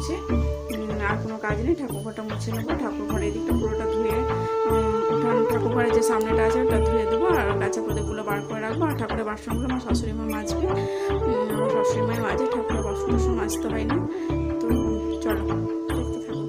হচ্ছে। আর কোনো কাজ নেই, ঠাকুর ঘরটা মুছে নেবো। ঠাকুর ঘর এদিকটা পুরোটা ধুয়ে উঠান ঠাকুর ঘরের যে সামনেটা আছে ওটা ধুয়ে দেবো, আর গাছা প্রদীপগুলো বার করে রাখবো। আর ঠাকুরের বাসনগুলো আমার শাশুড়ি মা মাজবে, আমার শাশুড়ি মাই মাজে, ঠাকুরের বাসন টাসন মাজতে হয় না। তো চলো দেখতে থাকো।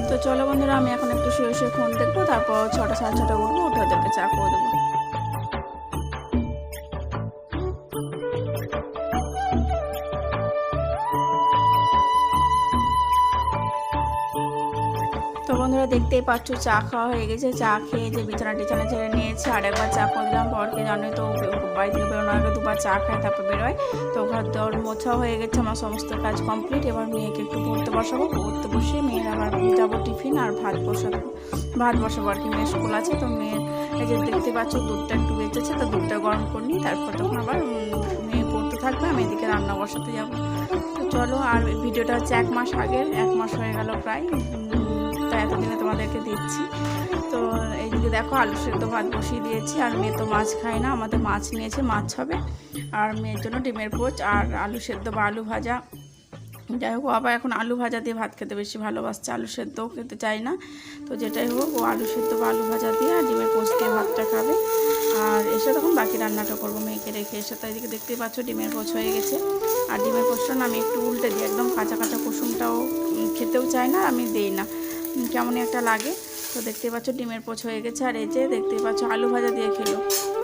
তো চলো বন্ধুরা, আমি এখন একটু শুয়ে শুয়ে ফোন দেখবো, তারপর 6টা সাড়ে 6টা উঠবো, উঠে ওদেরকে চা করে দেবো। তো বন্ধুরা দেখতেই পাচ্ছ চা খাওয়া হয়ে গেছে। চা খেয়ে যে বিছানা টিছানা ছেড়ে নিয়েছি, আর একবার চা করে দিলাম। বরকে জানোই তো বাড়ি থেকে বেরোনোর আগে দুবার চা খায় তারপর বেরোয়। তো ঘর দর মোছা হয়ে গেছে, আমার সমস্ত কাজ কমপ্লিট। এবার মেয়েকে একটু পড়তে বসাবো, পড়তে বসিয়ে মেয়ের আবার যাবো টিফিন আর ভাত বসাবো আর কি। মেয়ের স্কুল আছে, তো মেয়ের এই যে দেখতে পাচ্ছ দুধটা একটু বেঁচেছে, তো দুধটা গরম করে নিই, তারপর তখন আবার মেয়ে পড়তে থাকবে, আমি এদিকে রান্না বসাতে যাবো। তো চলো, আর ভিডিওটা হচ্ছে 1 মাস আগের, 1 মাস হয়ে গেল প্রায়, তো এতদিনে তোমাদেরকে দিচ্ছি। তো এইদিকে দেখো আলু সেদ্ধ ভাত বসিয়ে দিয়েছি, আর মেয়ে তো মাছ খায় না, আমাদের মাছ নিয়েছে, মাছ হবে। আর মেয়ের জন্য ডিমের পোচ আর আলু সেদ্ধ বা আলু ভাজা। যাই হোক, আবার এখন আলু ভাজা দিয়ে ভাত খেতে বেশি ভালোবাসছে, আলু সেদ্ধও খেতে চায় না। তো যেটাই হোক, ও আলু সেদ্ধ বা আলু ভাজা দিয়ে আর ডিমের পোচ দিয়ে ভাতটা খাবে। আর এসে তখন বাকি রান্নাটা করবো মেয়েকে রেখে এসে। তো এদিকে দেখতেই পাচ্ছ ডিমের পোচ হয়ে গেছে। আর ডিমের পোচটা না আমি একটু উল্টে দিই, একদম কাঁচা কাঁচা কুসুমটাও খেতেও চায় না, আমি দিই না, কেমনই একটা লাগে। তো দেখতেই পাচ্ছ ডিমের পোচ হয়ে গেছে। আর এই যে দেখতেই পাচ্ছ আলু ভাজা দিয়ে খেলো,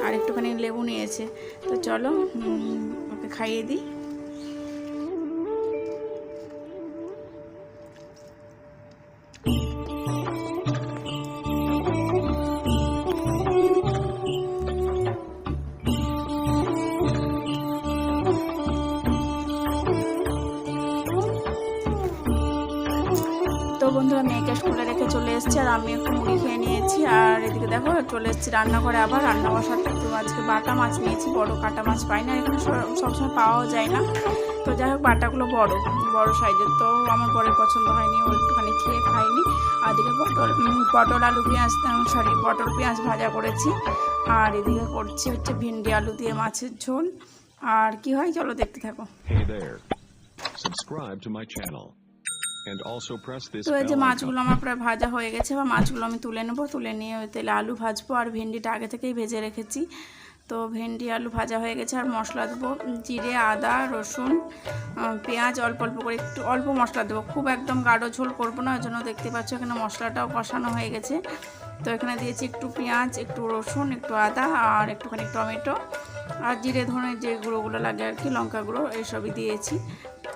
আর একটুখানি লেবু নিয়েছে। তো চলো ওকে খাইয়ে দিই। তো বন্ধুরা মেয়েকে স্কুলে রেখে চলে এসেছি, আর আমি একটু মুড়ি খেয়ে নিয়েছি। আর এদিকে দেখো চলে এসেছি রান্নাঘরে, আবার রান্না বসাতে। তো আজকে বাটা মাছ নিয়েছি, বড় কাটা মাছ পাই না এখানে, সবসময় পাওয়াও যায় না। তো যাই হোক বাটাগুলো বড় সাইজের, তো আমার বরের পছন্দ হয়নি, ও একটুখানি খেয়ে খাইনি। আর এদিকে পটল আলু পেঁয়াজ পটল পেঁয়াজ ভাজা করেছি। আর এদিকে করছি হচ্ছে ভিন্ডি আলু দিয়ে মাছের ঝোল। আর কি হয় চলো দেখতে থাকো। Hey there. Subscribe to my channel. And also press this তো এই যে bell মাছগুলো icon. আমার প্রায় ভাজা হয়ে গেছে, বা মাছগুলো আমি তুলে নেবো, তুলে নিয়ে ওই তেলে আলু ভাজবো। আর ভেন্ডিটা আগে থেকেই ভেজে রেখেছি। তো ভেন্ডি আলু ভাজা হয়ে গেছে, আর মশলা দেবো জিরে আদা রসুন পেঁয়াজ, অল্প অল্প করে একটু অল্প মশলা দেবো, খুব একদম গাঢ় ঝোল করবো না, ওই জন্য দেখতে পাচ্ছ এখানে মশলাটাও কষানো হয়ে গেছে। তো এখানে দিয়েছি একটু পেঁয়াজ, একটু রসুন, একটু আদা, আর একটুখানি টমেটো, আর জিরে ধনে যে গুঁড়োগুলো লাগে আর কি, লঙ্কা গুঁড়ো, এইসবই দিয়েছি।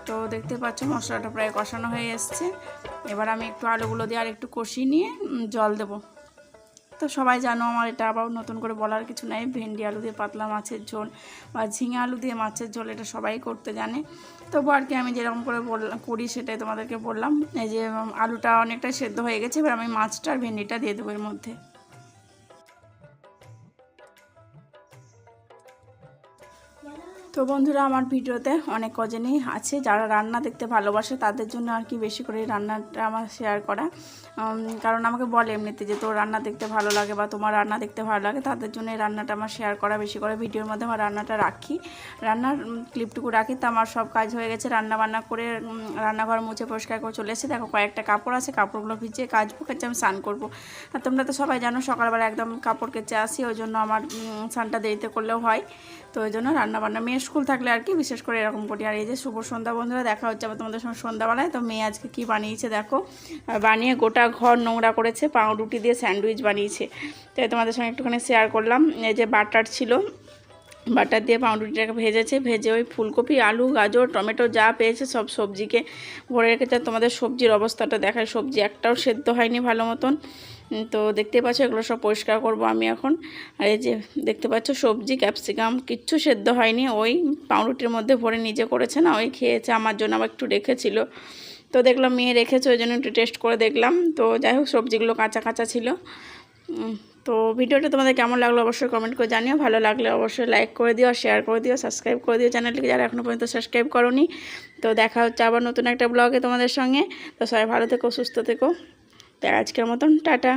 তো দেখতে পাচ্ছ মশলাটা প্রায় কষানো হয়ে এসছে। এবার আমি একটু আলুগুলো দিয়ে আর একটু কষিয়ে নিয়ে জল দেবো। তো সবাই জানো, আমার এটা আবার নতুন করে বলার কিছু নাই, ভেন্ডি আলু দিয়ে পাতলা মাছের ঝোল বা ঝিঙে আলু দিয়ে মাছের ঝোল এটা সবাই করতে জানে। তবু আর কি আমি যেরকম করে করি সেটাই তোমাদেরকে বললাম। এই যে আলুটা অনেকটাই সেদ্ধ হয়ে গেছে, এবার আমি মাছটা আর ভেন্ডিটা দিয়ে দেবো এর মধ্যে। তো বন্ধুরা, আমার ভিডিওতে অনেক কজনই আছে যারা রান্না দেখতে ভালোবাসে, তাদের জন্য আর কি বেশি করে রান্নাটা আমার শেয়ার করা। কারণ আমাকে বলে এমনিতে যে তোর রান্না দেখতে ভালো লাগে বা তোমার রান্না দেখতে ভালো লাগে, তাদের জন্য এই রান্নাটা আমার শেয়ার করা বেশি করে। ভিডিওর মধ্যে আমার রান্নাটা রাখি, রান্নার ক্লিপটুকু রাখি। তো আমার সব কাজ হয়ে গেছে, রান্না বান্না করে রান্নাঘর মুছে পরিষ্কার করে চলে এসেছি। দেখো কয়েকটা কাপড় আছে, কাপড়গুলো ভিজিয়ে কাচবো, কেচে আমি স্নান করবো। আর তোমরা তো সবাই জানো সকালবেলা একদম কাপড় কেচে আসি, ওই জন্য আমার স্নানটা দেরিতে করলেও হয়। তো ওই জন্য রান্নাবান্না মেয়ের স্কুল থাকলে আর কি বিশেষ করে এরকম করি। আর এই যে শুভ সন্ধ্যা বন্ধুরা, দেখা হচ্ছে আবার তোমাদের সঙ্গে সন্ধ্যাবেলায়। তো মেয়ে আজকে কি বানিয়েছে দেখো, বানিয়ে গোটা ঘর নোংরা করেছে, পাউরুটি দিয়ে স্যান্ডউইচ বানিয়েছে। তাই তোমাদের সঙ্গে একটুখানি শেয়ার করলাম। এই যে বাটার ছিল, বাটার দিয়ে পাউরুটিটাকে ভেজেছে, ভেজে ওই ফুলকপি আলু গাজর টমেটো যা পেয়েছে সব সবজিকে ভরে রেখেছে। তোমাদের সবজির অবস্থাটা দেখায়, সবজি একটাও সেদ্ধ হয়নি ভালো মতন। তো দেখতে পাচ্ছ এগুলো সব পরিষ্কার করব আমি এখন। আর এই যে দেখতে পাচ্ছ সবজি ক্যাপসিকাম কিচ্ছু সেদ্ধ হয়নি, ওই পাউরুটির মধ্যে ভরে নিজে করেছে না, ওই খেয়েছে, আমার জন্য আবার একটু রেখেছিল। তো দেখলাম মেয়ে রেখেছে, ওই জন্য একটু টেস্ট করে দেখলাম। তো যাই হোক সবজিগুলো কাঁচা কাঁচা ছিল। তো ভিডিওটা তোমাদের কেমন লাগলো অবশ্যই কমেন্ট করে জানিও, ভালো লাগলে অবশ্যই লাইক করে দিও, শেয়ার করে দিও, সাবস্ক্রাইব করে দিও চ্যানেলটিকে যারা এখনও পর্যন্ত সাবস্ক্রাইব করোনি। তো দেখা হচ্ছে আবার নতুন একটা ব্লগে তোমাদের সঙ্গে। তো সবাই ভালো থেকো, সুস্থ থেকো। তো আজকের মতন টাটা।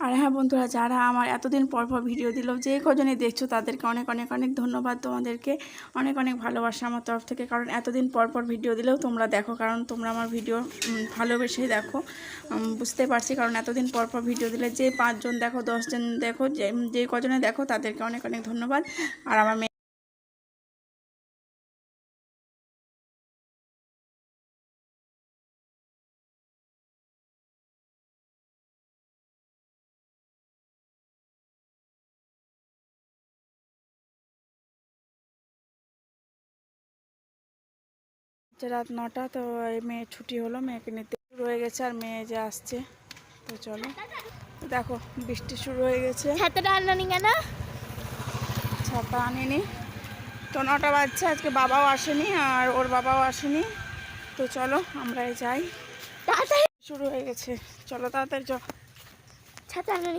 আর হ্যাঁ বন্ধুরা, যারা আমার এতদিন পর পর ভিডিও দিল, যে কজনই দেখছো তাদেরকে অনেক অনেক অনেক ধন্যবাদ, তোমাদেরকে অনেক অনেক ভালোবাসা আমার তরফ থেকে। কারণ এতদিন পর পর ভিডিও দিলেও তোমরা দেখো, কারণ তোমরা আমার ভিডিও ভালোবেসেই দেখো, বুঝতে পারছি। কারণ এতদিন পর পর ভিডিও দিলে যে 5 জন দেখো, 10 জন দেখো, যে কজনে দেখো তাদেরকে অনেক অনেক ধন্যবাদ। আর আমার রাত 9টা। তো এই মেয়ের ছুটি হলো, মেয়েকে নিতে শুরু হয়ে গেছে, আর মেয়ে যে আসছে। তো চলো, তো দেখো বৃষ্টি শুরু হয়ে গেছে। ছাতাটা আননি কেন? ছাতা আনিনি। তো 9টা বাজছে, আজকে বাবাও আসেনি আর ওর বাবাও আসেনি। তো চলো আমরাই যাই, তাড়াতাড়ি শুরু হয়ে গেছে, চলো তাড়াতাড়ি চলো। ছাতা আননি।